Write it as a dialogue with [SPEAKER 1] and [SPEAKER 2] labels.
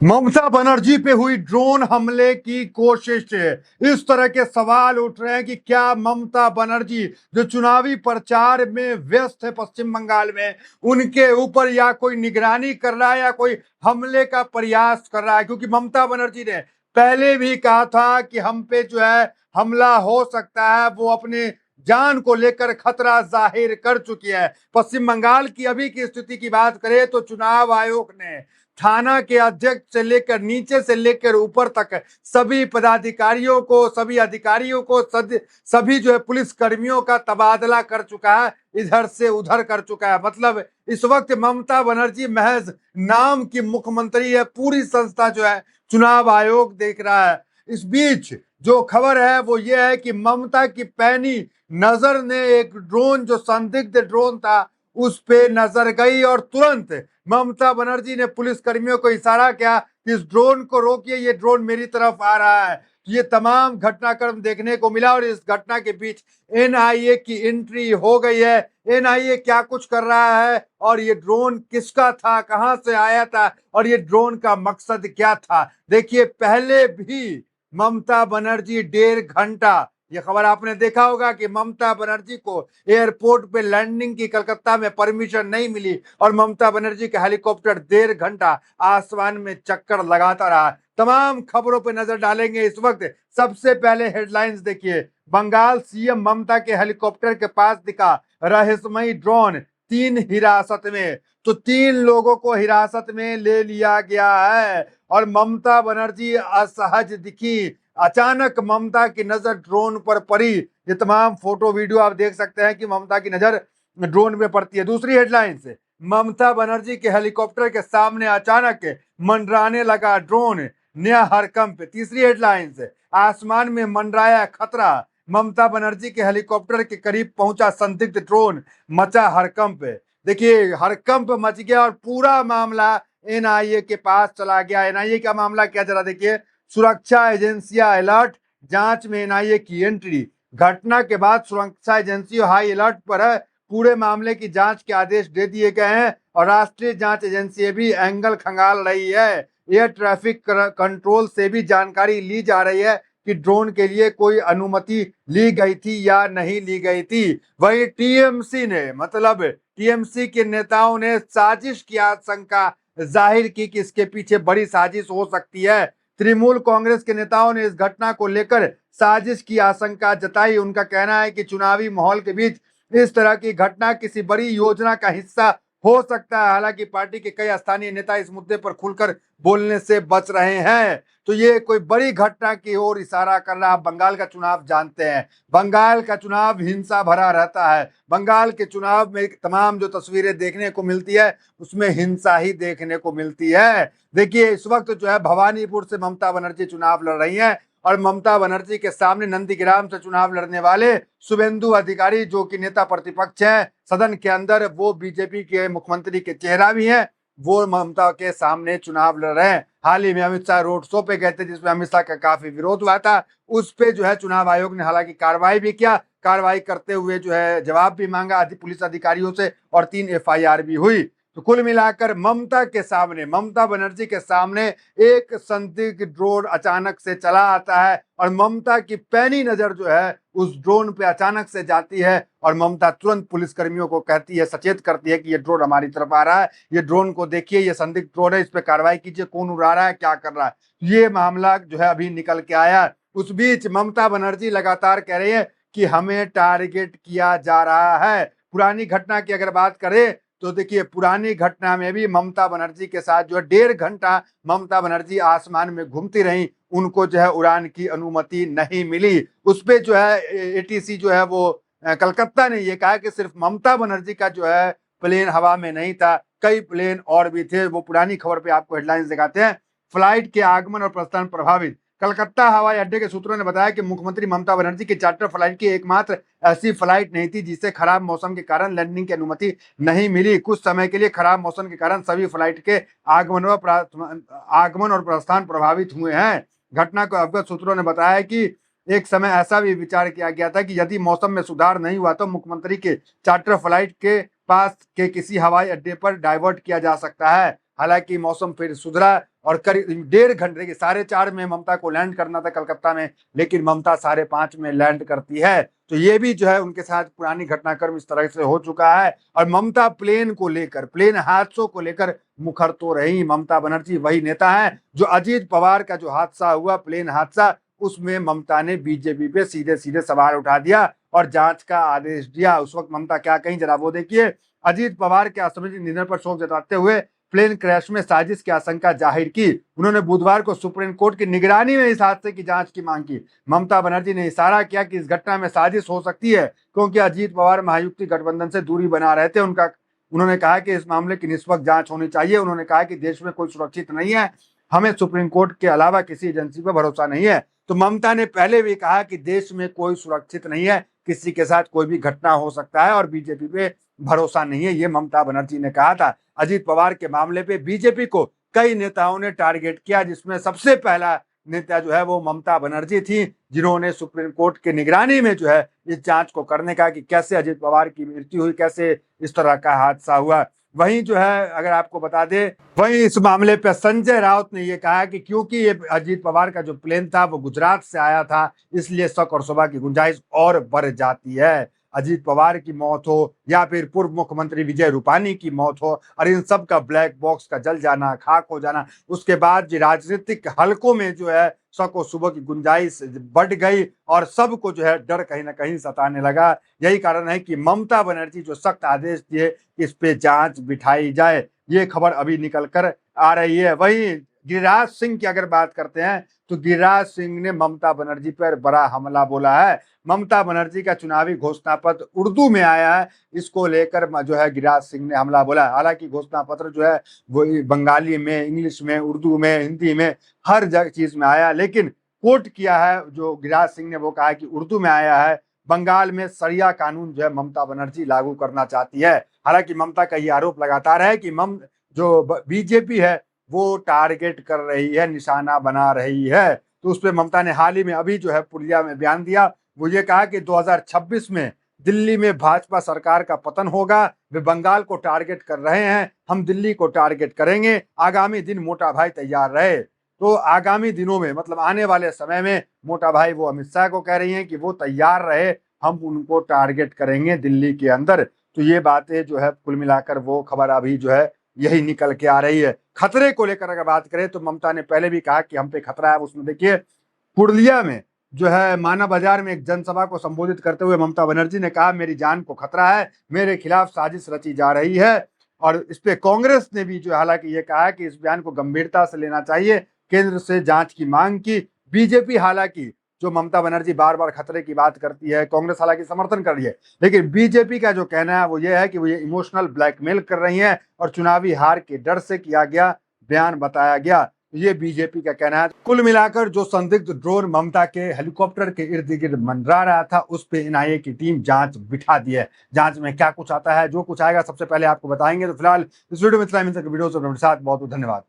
[SPEAKER 1] ममता बनर्जी पे हुई ड्रोन हमले की कोशिश। इस तरह के सवाल उठ रहे हैं कि क्या ममता बनर्जी जो चुनावी प्रचार में व्यस्त है पश्चिम बंगाल में, उनके ऊपर या कोई निगरानी कर रहा है या कोई हमले का प्रयास कर रहा है। क्योंकि ममता बनर्जी ने पहले भी कहा था कि हम पे जो है हमला हो सकता है, वो अपने जान को लेकर खतरा जाहिर कर चुकी है। पश्चिम बंगाल की अभी की स्थिति की बात करें तो चुनाव आयोग ने थाना के अध्यक्ष से लेकर नीचे से लेकर ऊपर तक सभी पदाधिकारियों को, सभी अधिकारियों को, सभी जो है पुलिस कर्मियों का तबादला कर चुका है, इधर से उधर कर चुका है। मतलब इस वक्त ममता बनर्जी महज नाम की मुख्यमंत्री है, पूरी संस्था जो है चुनाव आयोग देख रहा है। इस बीच जो खबर है वो ये है कि ममता की पैनी नजर ने एक ड्रोन, जो संदिग्ध ड्रोन था, उस पे नजर गई और तुरंत ममता बनर्जी ने पुलिस कर्मियों को इशारा किया कि इस ड्रोन को रोकिए, ये ड्रोन मेरी तरफ आ रहा है। ये तमाम घटनाक्रम देखने को मिला और इस घटना के बीच एनआईए की एंट्री हो गई है। एनआईए क्या कुछ कर रहा है और ये ड्रोन किसका था, कहां से आया था और ये ड्रोन का मकसद क्या था। देखिए, पहले भी ममता बनर्जी 1.5 घंटा, ये खबर आपने देखा होगा कि ममता बनर्जी को एयरपोर्ट पे लैंडिंग की कलकत्ता में परमिशन नहीं मिली और ममता बनर्जी का हेलीकॉप्टर 1.5 घंटा आसमान में चक्कर लगाता रहा। तमाम खबरों पे नजर डालेंगे इस वक्त। सबसे पहले हेडलाइंस देखिए, बंगाल सीएम ममता के हेलीकॉप्टर के पास दिखा रहस्यमयी ड्रोन, 3 हिरासत में। तो 3 लोगों को हिरासत में ले लिया गया है और ममता बनर्जी असहज दिखी। अचानक ममता की नजर ड्रोन पर पड़ी। ये तमाम फोटो वीडियो आप देख सकते हैं कि ममता की नजर ड्रोन पे पड़ती है। दूसरी हेडलाइन से, ममता बनर्जी के हेलीकॉप्टर के सामने अचानक मंडराने लगा ड्रोन, नया हरकंप। तीसरी हेडलाइन से, आसमान में मंडराया खतरा, ममता बनर्जी के हेलीकॉप्टर के करीब पहुंचा संदिग्ध ड्रोन, मचा हरकंप। देखिए, हरकंप मच गया और पूरा मामला एनआईए के पास चला गया। एनआईए का मामला क्या, जरा देखिए। सुरक्षा एजेंसियां अलर्ट, जांच में एनआईए की एंट्री। घटना के बाद सुरक्षा एजेंसी हाई अलर्ट पर है, पूरे मामले की जांच के आदेश दे दिए गए हैं और राष्ट्रीय जांच एजेंसी भी एंगल खंगाल रही है। एयर ट्रैफिक कंट्रोल से भी जानकारी ली जा रही है कि ड्रोन के लिए कोई अनुमति ली गई थी या नहीं ली गई थी। वही टीएमसी ने, मतलब टीएमसी के नेताओं ने साजिश की आशंका जाहिर की कि इसके पीछे बड़ी साजिश हो सकती है। तृणमूल कांग्रेस के नेताओं ने इस घटना को लेकर साजिश की आशंका जताई। उनका कहना है कि चुनावी माहौल के बीच इस तरह की घटना किसी बड़ी योजना का हिस्सा हो सकता है। हालांकि पार्टी के कई स्थानीय नेता इस मुद्दे पर खुलकर बोलने से बच रहे हैं। तो ये कोई बड़ी घटना की ओर इशारा कर रहा है। बंगाल का चुनाव जानते हैं, बंगाल का चुनाव हिंसा भरा रहता है। बंगाल के चुनाव में तमाम जो तस्वीरें देखने को मिलती है उसमें हिंसा ही देखने को मिलती है। देखिए, इस वक्त जो है भवानीपुर से ममता बनर्जी चुनाव लड़ रही हैं और ममता बनर्जी के सामने नंदीग्राम से चुनाव लड़ने वाले शुभेंदु अधिकारी, जो कि नेता प्रतिपक्ष हैं सदन के अंदर, वो बीजेपी के मुख्यमंत्री के चेहरा भी हैं, वो ममता के सामने चुनाव लड़ रहे हैं। हाल ही में अमित शाह रोड शो पे गए थे जिसमें अमित शाह का काफी विरोध हुआ था। उस पे जो है चुनाव आयोग ने हालांकि कार्रवाई भी किया, कार्रवाई करते हुए जो है जवाब भी मांगा पुलिस अधिकारियों से और 3 एफआईआर भी हुई। तो कुल मिलाकर ममता के सामने, ममता बनर्जी के सामने एक संदिग्ध ड्रोन अचानक से चला आता है और ममता की पैनी नजर जो है उस ड्रोन पे अचानक से जाती है और ममता तुरंत पुलिस कर्मियों को कहती है, सचेत करती है कि ये ड्रोन हमारी तरफ आ रहा है, ये ड्रोन को देखिए, ये संदिग्ध ड्रोन है, इस पे कार्रवाई कीजिए, कौन उड़ा रहा है, क्या कर रहा है। ये मामला जो है अभी निकल के आया। उस बीच ममता बनर्जी लगातार कह रही है कि हमें टारगेट किया जा रहा है। पुरानी घटना की अगर बात करें तो देखिए, पुरानी घटना में भी ममता बनर्जी के साथ जो है 1.5 घंटा ममता बनर्जी आसमान में घूमती रही, उनको जो है उड़ान की अनुमति नहीं मिली। उस पे जो है एटीसी जो है वो कलकत्ता ने ये कहा कि सिर्फ ममता बनर्जी का जो है प्लेन हवा में नहीं था, कई प्लेन और भी थे। वो पुरानी खबर पे आपको हेडलाइंस दिखाते हैं। फ्लाइट के आगमन और प्रस्थान प्रभावित, कलकत्ता हवाई अड्डे के सूत्रों ने बताया कि मुख्यमंत्री ममता बनर्जी की चार्टर फ्लाइट की एकमात्र ऐसी फ्लाइट नहीं थी जिसे खराब मौसम के कारण लैंडिंग की अनुमति नहीं मिली। कुछ समय के लिए खराब मौसम के कारण सभी फ्लाइट के आगमन और प्रस्थान प्रभावित हुए हैं। घटना को अवगत सूत्रों ने बताया कि एक समय ऐसा भी विचार किया गया था कि यदि मौसम में सुधार नहीं हुआ तो मुख्यमंत्री के चार्टर फ्लाइट के पास के किसी हवाई अड्डे पर डाइवर्ट किया जा सकता है। हालांकि मौसम फिर सुधरा और करीब 1.5 घंटे के 4:30 में ममता को लैंड करना था कलकत्ता में, लेकिन ममता 5:30 में लैंड करती है। तो ये भी जो है उनके साथ पुरानी घटनाक्रम इस तरह से हो चुका है। और ममता प्लेन को लेकर, प्लेन हादसों को लेकर मुखर तो रही। ममता बनर्जी वही नेता है जो अजीत पवार का जो हादसा हुआ, प्लेन हादसा, उसमें ममता ने बीजेपी पे सीधे सीधे सवाल उठा दिया और जांच का आदेश दिया। उस वक्त ममता क्या कहीं जरा वो देखिए। अजीत पवार के असामयिक निधन पर शोक जताते हुए प्लेन क्रैश में साजिश की आशंका जाहिर की। उन्होंने बुधवार को सुप्रीम कोर्ट की निगरानी में इस हादसे की जांच की मांग की। ममता बनर्जी ने इशारा किया कि इस घटना में साजिश हो सकती है क्योंकि अजीत पवार महायुति गठबंधन से दूरी बना रहे थे। उन्होंने कहा कि इस मामले की निष्पक्ष जांच होनी चाहिए। उन्होंने कहा कि देश में कोई सुरक्षित नहीं है, हमें सुप्रीम कोर्ट के अलावा किसी एजेंसी पर भरोसा नहीं है। तो ममता ने पहले भी कहा कि देश में कोई सुरक्षित नहीं है, किसी के साथ कोई भी घटना हो सकता है और बीजेपी पे भरोसा नहीं है, ये ममता बनर्जी ने कहा था। अजीत पवार के मामले पे बीजेपी को कई नेताओं ने टारगेट किया, जिसमें सबसे पहला नेता जो है वो ममता बनर्जी थी, जिन्होंने सुप्रीम कोर्ट की निगरानी में जो है इस जांच को करने का कि कैसे अजीत पवार की मृत्यु हुई, कैसे इस तरह का हादसा हुआ। वहीं जो है अगर आपको बता दें, वहीं इस मामले पर संजय राउत ने ये कहा कि क्योंकि ये अजीत पवार का जो प्लेन था वो गुजरात से आया था, इसलिए शक और शुबा की गुंजाइश और बढ़ जाती है। अजीत पवार की मौत हो या फिर पूर्व मुख्यमंत्री विजय रूपानी की मौत हो और इन सब का ब्लैक बॉक्स का जल जाना, खाक हो जाना, उसके बाद जो राजनीतिक हलकों में जो है शक और शुबा की गुंजाइश बढ़ गई और सबको जो है डर कहीं ना कहीं सताने लगा। यही कारण है कि ममता बनर्जी जो सख्त आदेश दिए इस पे जांच बिठाई जाए, ये खबर अभी निकल कर आ रही है। वहीं गिरिराज सिंह की अगर बात करते हैं तो गिरिराज सिंह ने ममता बनर्जी पर बड़ा हमला बोला है। ममता बनर्जी का चुनावी घोषणा पत्र उर्दू में आया है, इसको लेकर जो है गिरिराज सिंह ने हमला बोला। हालांकि घोषणा पत्र जो है वो बंगाली में, इंग्लिश में, उर्दू में, हिंदी में, हर जगह चीज में आया, लेकिन कोट किया है जो गिरिराज सिंह ने, वो कहा कि उर्दू में आया है। बंगाल में सरिया कानून जो है ममता बनर्जी लागू करना चाहती है। हालांकि ममता का ये आरोप लगातार है कि जो बीजेपी है वो टारगेट कर रही है, निशाना बना रही है। तो उस पर ममता ने हाल ही में अभी जो है पुलिया में बयान दिया। वो ये कहा कि 2026 में दिल्ली में भाजपा सरकार का पतन होगा, वे बंगाल को टारगेट कर रहे हैं, हम दिल्ली को टारगेट करेंगे, आगामी दिन मोटा भाई तैयार रहे। तो आगामी दिनों में मतलब आने वाले समय में मोटा भाई वो अमित शाह को कह रही हैं कि वो तैयार रहे, हम उनको टारगेट करेंगे दिल्ली के अंदर। तो ये बातें जो है कुल मिलाकर वो खबर अभी जो है यही निकल के आ रही है। खतरे को लेकर अगर बात करें तो ममता ने पहले भी कहा कि हम पे खतरा है। उसमें देखिए पुरुलिया में जो है माना बाजार में एक जनसभा को संबोधित करते हुए ममता बनर्जी ने कहा मेरी जान को खतरा है, मेरे खिलाफ साजिश रची जा रही है। और इस पे कांग्रेस ने भी जो हालांकि ये कहा कि इस बयान को गंभीरता से लेना चाहिए, केंद्र से जांच की मांग की। बीजेपी हालांकि जो ममता बनर्जी बार बार खतरे की बात करती है, कांग्रेस हालांकि समर्थन कर रही है, लेकिन बीजेपी का जो कहना है वो ये है कि वो ये इमोशनल ब्लैकमेल कर रही है और चुनावी हार के डर से किया गया बयान बताया गया। ये बीजेपी का कहना है। कुल मिलाकर जो संदिग्ध ड्रोन ममता के हेलीकॉप्टर के इर्द गिर्द मंडरा रहा था उस पे एनआईए की टीम जांच बिठा दी है। जांच में क्या कुछ आता है, जो कुछ आएगा सबसे पहले आपको बताएंगे। तो फिलहाल इस वीडियो में इतना ही। वीडियो से बहुत बहुत धन्यवाद।